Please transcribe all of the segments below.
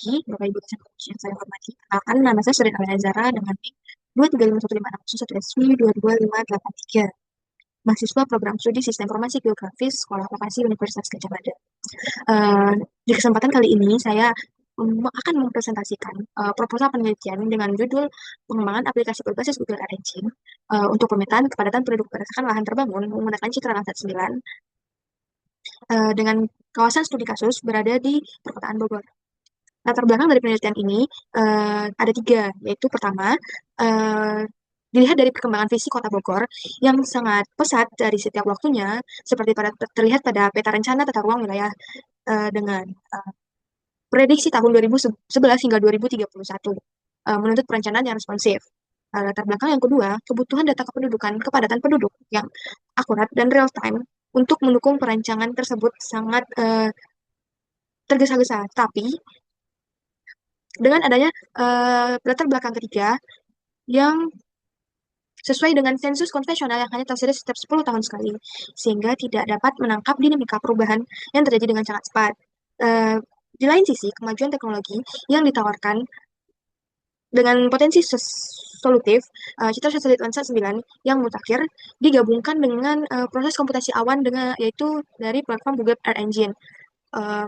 pagi, Bapak Ibu dosen yang saya hormati. Perkenalkan, nama saya Surin Aliazara dengan NIM 2351561-22583. Mahasiswa program studi Sistem Informasi Geografis Sekolah Vokasi Universitas Gadjah Mada. Di kesempatan kali ini saya akan mempresentasikan proposal penelitian dengan judul pengembangan aplikasi berbasis Google Earth Engine untuk pemetaan kepadatan penduduk berdasarkan lahan terbangun menggunakan citra Landsat 9 dengan kawasan studi kasus berada di perkotaan Bogor. Latar belakang dari penelitian ini ada tiga, yaitu pertama, uh, dilihat dari perkembangan visi Kota Bogor yang sangat pesat dari setiap waktunya, seperti terlihat pada peta rencana tata ruang wilayah dengan prediksi tahun 2011 hingga 2031, menuntut perencanaan yang responsif. Latar belakang yang kedua, kebutuhan data kependudukan kepadatan penduduk yang akurat dan real time untuk mendukung perancangan tersebut sangat tergesa-gesa. Tapi dengan adanya latar belakang ketiga yang sesuai dengan sensus konvensional yang hanya tersedia setiap 10 tahun sekali, sehingga tidak dapat menangkap dinamika perubahan yang terjadi dengan sangat cepat. Di lain sisi, kemajuan teknologi yang ditawarkan dengan potensi solutif, citra satelit Landsat 9 yang mutakhir digabungkan dengan proses komputasi awan yaitu dari platform Google Earth Engine,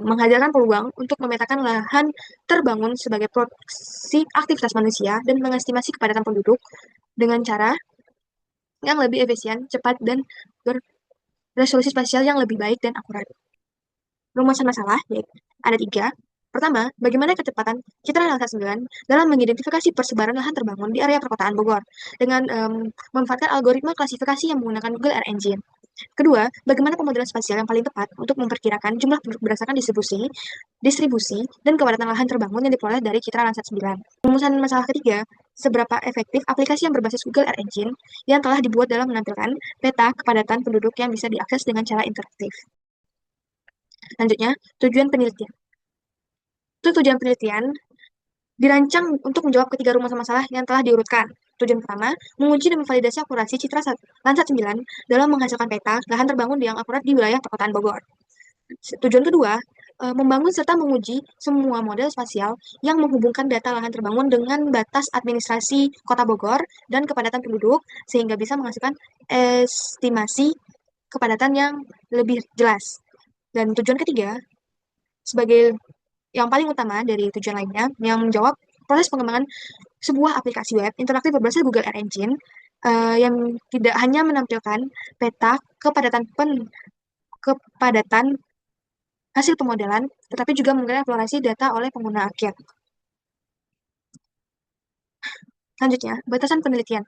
menghadirkan peluang untuk memetakan lahan terbangun sebagai proksi aktivitas manusia dan mengestimasi kepadatan penduduk dengan cara yang lebih efisien, cepat, dan berresolusi spasial yang lebih baik dan akurat. Rumusan masalah yaitu ada tiga. Pertama, bagaimana kecepatan citra Landsat 9 dalam mengidentifikasi persebaran lahan terbangun di area perkotaan Bogor dengan memanfaatkan algoritma klasifikasi yang menggunakan Google Earth Engine. Kedua, bagaimana pemodelan spasial yang paling tepat untuk memperkirakan jumlah penduduk berdasarkan distribusi, dan kepadatan lahan terbangun yang diperoleh dari citra Landsat 9. Rumusan masalah ketiga, seberapa efektif aplikasi yang berbasis Google Earth Engine yang telah dibuat dalam menampilkan peta kepadatan penduduk yang bisa diakses dengan cara interaktif. Selanjutnya, tujuan penelitian. Tujuan penelitian dirancang untuk menjawab ketiga rumus masalah yang telah diurutkan. Tujuan pertama, menguji dan memvalidasi akurasi citra Landsat 9 dalam menghasilkan peta lahan terbangun yang akurat di wilayah perkotaan Bogor. Tujuan kedua, membangun serta menguji semua model spasial yang menghubungkan data lahan terbangun dengan batas administrasi Kota Bogor dan kepadatan penduduk, sehingga bisa menghasilkan estimasi kepadatan yang lebih jelas. Dan tujuan ketiga, sebagai yang paling utama dari tujuan lainnya, yang menjawab proses pengembangan sebuah aplikasi web interaktif berbasis Google Earth Engine yang tidak hanya menampilkan peta kepadatan hasil pemodelan, tetapi juga menggunakan eksplorasi data oleh pengguna akhir. Selanjutnya, batasan penelitian.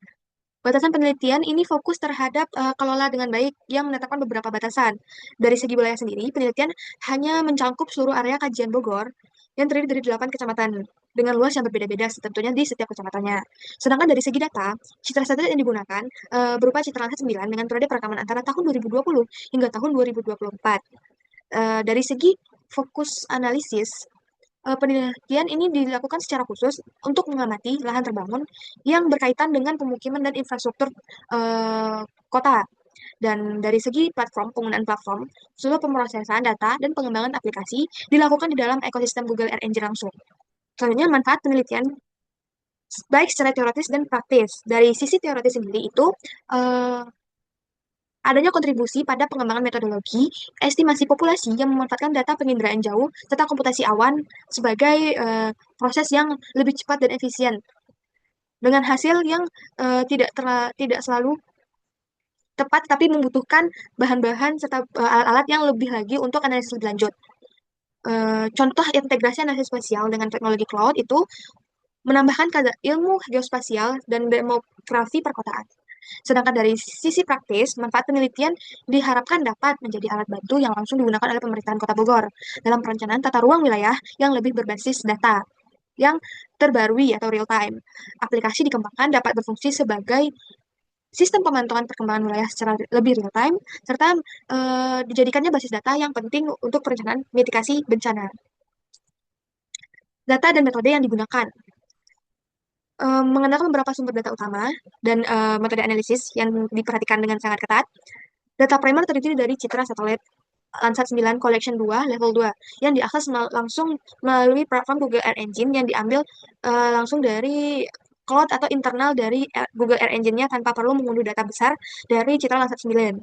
Batasan penelitian ini fokus terhadap kelola dengan baik yang menetapkan beberapa batasan. Dari segi wilayah sendiri, penelitian hanya mencangkup seluruh area kajian Bogor yang terdiri dari 8 kecamatan dengan luas yang berbeda-beda tentunya di setiap kecamatannya. Sedangkan dari segi data, citra satelit yang digunakan berupa citra Landsat 9 dengan periode perekaman antara tahun 2020 hingga tahun 2024. Dari segi fokus analisis, penelitian ini dilakukan secara khusus untuk mengamati lahan terbangun yang berkaitan dengan pemukiman dan infrastruktur kota. Dan dari segi penggunaan platform, seluruh pemrosesan data dan pengembangan aplikasi dilakukan di dalam ekosistem Google Earth Engine langsung. Selanjutnya, manfaat penelitian baik secara teoritis dan praktis. Dari sisi teoritis sendiri itu, adanya kontribusi pada pengembangan metodologi, estimasi populasi yang memanfaatkan data penginderaan jauh, serta komputasi awan sebagai proses yang lebih cepat dan efisien. Dengan hasil yang tidak selalu tepat, tapi membutuhkan bahan-bahan serta alat-alat yang lebih lagi untuk analisis lebih lanjut. Contoh integrasi analisis spasial dengan teknologi cloud itu menambahkan ilmu geospasial dan demografi perkotaan. Sedangkan dari sisi praktis, manfaat penelitian diharapkan dapat menjadi alat bantu yang langsung digunakan oleh pemerintahan Kota Bogor dalam perencanaan tata ruang wilayah yang lebih berbasis data yang terbarui atau real time. Aplikasi dikembangkan dapat berfungsi sebagai sistem pemantauan perkembangan wilayah secara lebih real time, serta dijadikannya basis data yang penting untuk perencanaan mitigasi bencana. Data dan metode yang digunakan mengandalkan beberapa sumber data utama dan metode analisis yang diperhatikan dengan sangat ketat. Data primer terdiri dari citra satelit Landsat 9 Collection 2 level 2 yang diakses langsung melalui platform Google Earth Engine yang diambil langsung dari cloud atau internal dari Google Earth Engine-nya tanpa perlu mengunduh data besar dari Citra Landsat 9.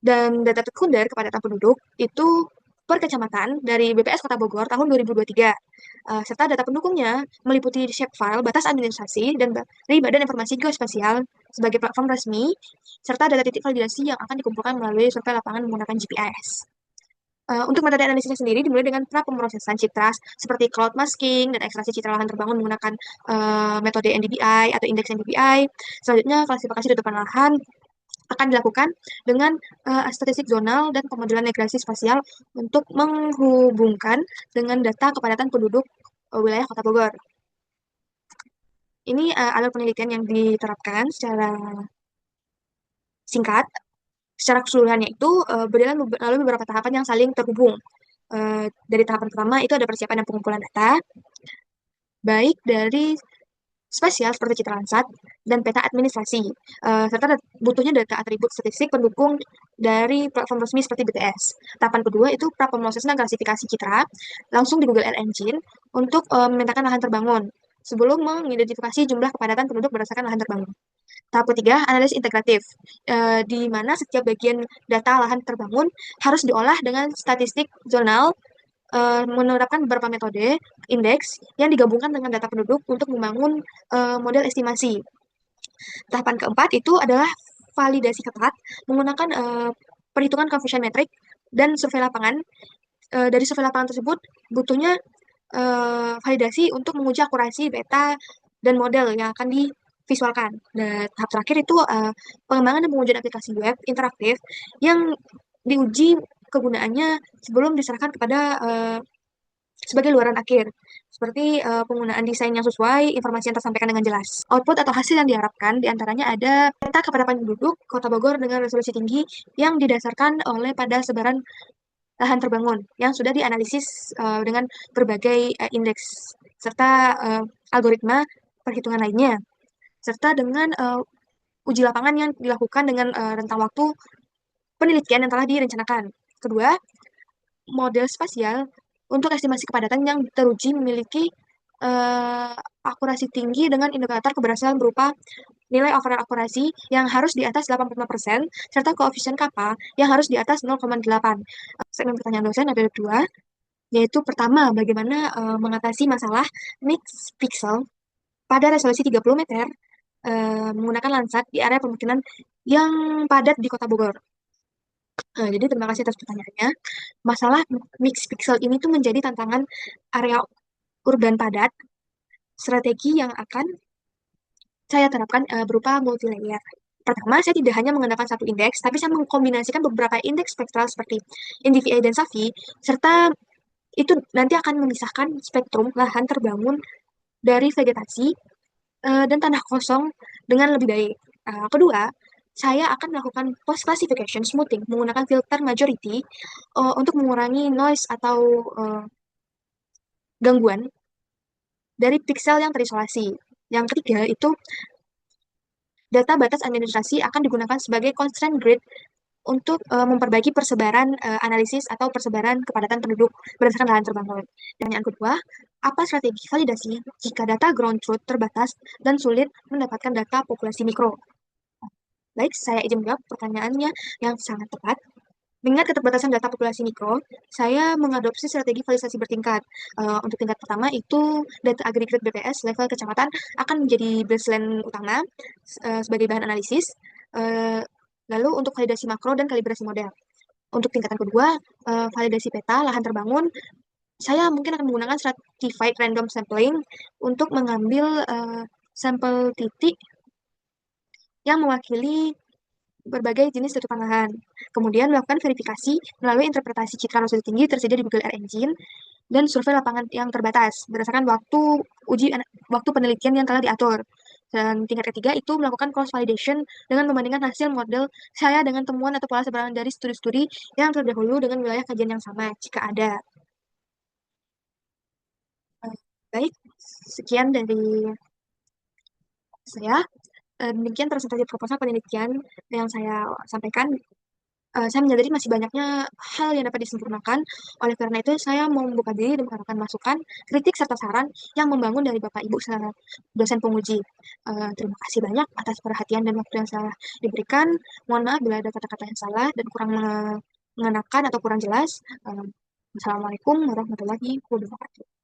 Dan data sekunder kepadatan penduduk itu per kecamatan dari BPS Kota Bogor tahun 2023. Serta data pendukungnya meliputi shapefile, batas administrasi, dan dari Badan Informasi Geospasial sebagai platform resmi, serta data titik validasi yang akan dikumpulkan melalui survei lapangan menggunakan GPS. Untuk metode analisisnya sendiri dimulai dengan pra pemrosesan citra seperti cloud masking dan ekstraksi citra lahan terbangun menggunakan metode NDVI atau indeks NDVI. Selanjutnya, klasifikasi tutupan lahan akan dilakukan dengan statistik zonal dan pemodelan regresi spasial untuk menghubungkan dengan data kepadatan penduduk wilayah Kota Bogor. Ini alur penelitian yang diterapkan secara singkat. Secara keseluruhannya itu berjalan melalui beberapa tahapan yang saling terhubung. Dari tahapan pertama itu ada persiapan dan pengumpulan data, baik dari spasial seperti citra Landsat dan peta administrasi, serta butuhnya data atribut statistik pendukung dari platform resmi seperti BTS. Tahapan kedua itu pra pemrosesan dan klasifikasi citra langsung di Google Earth Engine untuk memetakan lahan terbangun sebelum mengidentifikasi jumlah kepadatan penduduk berdasarkan lahan terbangun. Tahap ketiga, analisis integratif, di mana setiap bagian data lahan terbangun harus diolah dengan statistik zonal, menerapkan beberapa metode indeks yang digabungkan dengan data penduduk untuk membangun model estimasi. Tahapan keempat itu adalah validasi ketat menggunakan perhitungan confusion metric dan survei lapangan. Dari survei lapangan tersebut butuhnya validasi untuk menguji akurasi data dan model yang akan divisualkan. Dan tahap terakhir itu pengembangan dan pengujian aplikasi web interaktif yang diuji kegunaannya sebelum diserahkan kepada sebagai luaran akhir, seperti penggunaan desain yang sesuai, informasi yang tersampaikan dengan jelas. Output atau hasil yang diharapkan diantaranya ada peta kepadatan penduduk Kota Bogor dengan resolusi tinggi yang didasarkan oleh pada sebaran lahan terbangun yang sudah dianalisis dengan berbagai indeks serta algoritma perhitungan lainnya, serta dengan uji lapangan yang dilakukan dengan rentang waktu penelitian yang telah direncanakan. Kedua, model spasial untuk estimasi kepadatan yang teruji memiliki eh, akurasi tinggi dengan indikator keberhasilan berupa nilai overall akurasi yang harus di atas 85%, serta koefisien kappa yang harus di atas 0,8. Segmen pertanyaan dosen ada dua, yaitu pertama, bagaimana mengatasi masalah mix pixel pada resolusi 30 meter menggunakan Landsat di area pemukiman yang padat di Kota Bogor. Jadi terima kasih atas pertanyaannya. Masalah mix pixel ini tuh menjadi tantangan area urban padat. Strategi yang akan saya terapkan berupa multi layer. Pertama, saya tidak hanya menggunakan satu indeks, tapi saya mengkombinasikan beberapa indeks spektral seperti NDVI dan SAFI, serta itu nanti akan memisahkan spektrum lahan terbangun dari vegetasi dan tanah kosong dengan lebih baik. Kedua, saya akan melakukan post classification smoothing menggunakan filter majority untuk mengurangi noise atau gangguan dari pixel yang terisolasi. Yang ketiga itu data batas administrasi akan digunakan sebagai constraint grid untuk memperbaiki persebaran analisis atau persebaran kepadatan penduduk berdasarkan lahan terbangun. Dan yang kedua, apa strategi validasi jika data ground truth terbatas dan sulit mendapatkan data populasi mikro? Baik, saya izin menjawab pertanyaannya yang sangat tepat. Mengingat keterbatasan data populasi mikro, saya mengadopsi strategi validasi bertingkat. Untuk tingkat pertama itu data aggregate BPS level kecamatan akan menjadi baseline utama sebagai bahan analisis. Eh, Lalu untuk validasi makro dan kalibrasi model. Untuk tingkatan kedua, validasi peta lahan terbangun, saya mungkin akan menggunakan stratified random sampling untuk mengambil sampel titik yang mewakili berbagai jenis tutupan lahan. Kemudian melakukan verifikasi melalui interpretasi citra resolusi tinggi tersedia di Google Earth Engine dan survei lapangan yang terbatas berdasarkan waktu penelitian yang telah diatur. Dan tingkat ketiga itu melakukan cross validation dengan membandingkan hasil model saya dengan temuan atau pola sebaran dari studi-studi yang terdahulu dengan wilayah kajian yang sama jika ada. Eh, Baik, sekian dari saya. Demikian presentasi proposal penelitian yang saya sampaikan. Saya menyadari masih banyaknya hal yang dapat disempurnakan. Oleh karena itu, saya mau membuka diri dan mengharapkan masukan, kritik, serta saran yang membangun dari Bapak Ibu selaku dosen penguji. Terima kasih banyak atas perhatian dan waktu yang telah diberikan. Mohon maaf bila ada kata-kata yang salah dan kurang mengenakan atau kurang jelas. Wassalamualaikum warahmatullahi wabarakatuh.